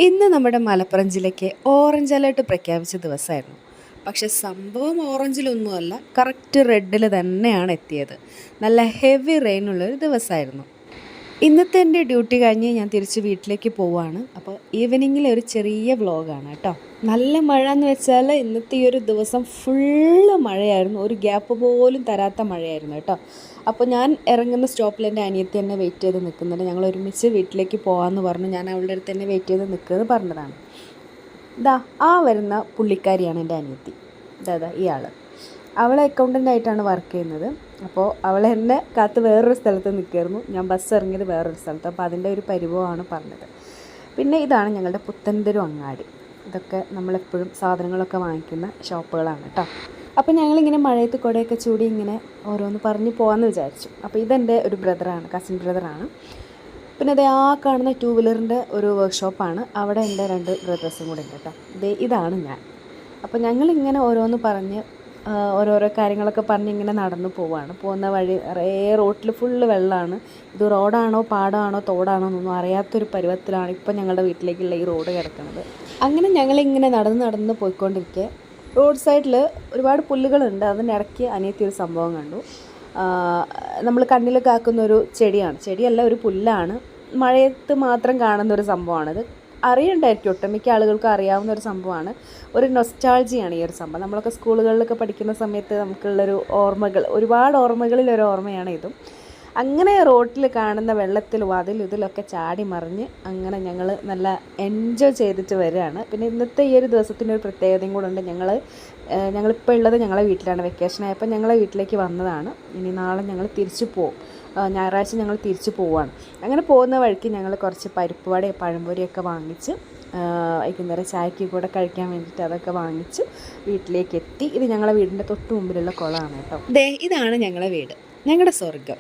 ഇന്ന് നമ്മുടെ മലപ്പുറം ജില്ലയ്ക്ക് ഓറഞ്ച് അലേർട്ട് പ്രഖ്യാപിച്ച ദിവസമായിരുന്നു. പക്ഷെ സംഭവം ഓറഞ്ചിലൊന്നുമല്ല, കറക്റ്റ് റെഡിൽ തന്നെയാണ് എത്തിയത്. നല്ല ഹെവി റെയിനുള്ളൊരു ദിവസമായിരുന്നു. ഇന്നത്തെ എൻ്റെ ഡ്യൂട്ടി കഴിഞ്ഞ് ഞാൻ തിരിച്ച് വീട്ടിലേക്ക് പോവുകയാണ്. അപ്പോൾ ഈവനിങ്ങിൽ ഒരു ചെറിയ വ്ളോഗാണ് കേട്ടോ. നല്ല മഴ എന്ന് വെച്ചാൽ ഇന്നത്തെ ഈ ഒരു ദിവസം ഫുള്ള് മഴയായിരുന്നു. ഒരു ഗ്യാപ്പ് പോലും തരാത്ത മഴയായിരുന്നു കേട്ടോ. അപ്പോൾ ഞാൻ ഇറങ്ങുന്ന സ്റ്റോപ്പിൽ എൻ്റെ അനിയത്തി എന്നെ വെയിറ്റ് ചെയ്ത് നിൽക്കുന്നുണ്ട്. ഞങ്ങൾ ഒരുമിച്ച് വീട്ടിലേക്ക് പോകാമെന്ന് പറഞ്ഞു. ഞാൻ അവളുടെ അടുത്ത് തന്നെ വെയിറ്റ് ചെയ്ത് നിൽക്കുന്നത് പറഞ്ഞതാണ്. ആ വരുന്ന പുള്ളിക്കാരിയാണ് എൻ്റെ അനിയത്തി. ഇയാൾ. അവൾ അക്കൗണ്ടൻ്റ് ആയിട്ടാണ് വർക്ക് ചെയ്യുന്നത്. അപ്പോൾ അവൾ എന്നെ കാത്ത് വേറൊരു സ്ഥലത്ത് നിൽക്കുമായിരുന്നു. ഞാൻ ബസ് ഇറങ്ങിയത് വേറൊരു സ്ഥലത്ത്. അപ്പോൾ അതിൻ്റെ ഒരു പരിഭവമാണ് പറഞ്ഞത്. പിന്നെ ഇതാണ് ഞങ്ങളുടെ പുത്തൻതെരു അങ്ങാടി. ഇതൊക്കെ നമ്മളെപ്പോഴും സാധനങ്ങളൊക്കെ വാങ്ങിക്കുന്ന ഷോപ്പുകളാണ് കേട്ടോ. അപ്പോൾ ഞങ്ങളിങ്ങനെ മഴയത്ത് കുടയൊക്കെ ചൂടി ഇങ്ങനെ ഓരോന്ന് പറഞ്ഞ് പോകാമെന്ന് വിചാരിച്ചു. അപ്പോൾ ഇതെൻ്റെ ഒരു ബ്രദറാണ്, കസിൻ ബ്രദറാണ്. പിന്നെ ആ കാണുന്ന 2 വീലറിൻ്റെ ഒരു വർക്ക്ഷോപ്പാണ്. അവിടെ എൻ്റെ 2 ബ്രദേഴ്സും കൂടെ ഉണ്ട് കേട്ടോ. ഇതാണ് ഞാൻ. അപ്പോൾ ഞങ്ങളിങ്ങനെ ഓരോന്ന് പറഞ്ഞ് ഓരോരോ കാര്യങ്ങളൊക്കെ പറഞ്ഞ് ഇങ്ങനെ നടന്നു പോവുകയാണ്. പോകുന്ന വഴി റോട്ടിൽ ഫുള്ള് വെള്ളമാണ്. ഇത് റോഡാണോ പാടമാണോ തോടാണോ എന്നൊന്നും അറിയാത്തൊരു പരുവത്തിലാണ് ഇപ്പം ഞങ്ങളുടെ വീട്ടിലേക്കുള്ള ഈ റോഡ് കിടക്കുന്നത്. അങ്ങനെ ഞങ്ങളിങ്ങനെ നടന്ന് പോയിക്കൊണ്ടിരിക്കെ റോഡ് സൈഡിൽ ഒരുപാട് പുല്ലുകളുണ്ട്. അതിനിടയ്ക്ക് അനിയത്തി ഒരു സംഭവം കണ്ടു. നമ്മൾ കണ്ണിൽ കാക്കുന്നൊരു ചെടിയല്ല, ഒരു പുല്ലാണ്. മഴയത്ത് മാത്രം കാണുന്നൊരു സംഭവമാണിത്. അറിയണ്ടായിരിക്കും, ഒട്ടുമിക്ക ആളുകൾക്ക് അറിയാവുന്ന ഒരു സംഭവമാണ്. ഒരു നൊസ്റ്റാൾജിയാണ് ഈ ഒരു സംഭവം. നമ്മളൊക്കെ സ്കൂളുകളിലൊക്കെ പഠിക്കുന്ന സമയത്ത് നമുക്കുള്ളൊരു ഓർമ്മകൾ, ഒരുപാട് ഓർമ്മകളിലൊരു ഓർമ്മയാണ് ഇതും. അങ്ങനെ റോട്ടിൽ കാണുന്ന വെള്ളത്തിലും ഇതിലൊക്കെ ചാടി മറിഞ്ഞ് അങ്ങനെ ഞങ്ങൾ നല്ല എൻജോയ് ചെയ്തിട്ട് വരികയാണ്. പിന്നെ ഇന്നത്തെ ഈ ഒരു ദിവസത്തിനൊരു പ്രത്യേകതയും കൂടെ ഉണ്ട്. ഞങ്ങളിപ്പോൾ ഉള്ളത് ഞങ്ങളെ വീട്ടിലാണ്. വെക്കേഷനായപ്പോൾ ഞങ്ങളെ വീട്ടിലേക്ക് വന്നതാണ്. ഇനി നാളെ ഞങ്ങൾ തിരിച്ചു പോകും. ഞായറാഴ്ച ഞങ്ങൾ തിരിച്ചു പോവുകയാണ്. അങ്ങനെ പോകുന്ന വഴിക്ക് ഞങ്ങൾ കുറച്ച് പരിപ്പ് വടയും പഴംപൊരിയൊക്കെ വാങ്ങിച്ച് വൈകുന്നേരം ചായക്ക് കൂടെ കഴിക്കാൻ വേണ്ടിയിട്ട് അതൊക്കെ വാങ്ങിച്ച് വീട്ടിലേക്ക് എത്തി. ഇത് ഞങ്ങളെ വീടിൻ്റെ തൊട്ട് മുമ്പിലുള്ള കുളമാണ് കേട്ടോ. ഇതാണ് ഞങ്ങളെ വീട്, ഞങ്ങളുടെ സ്വർഗ്ഗം.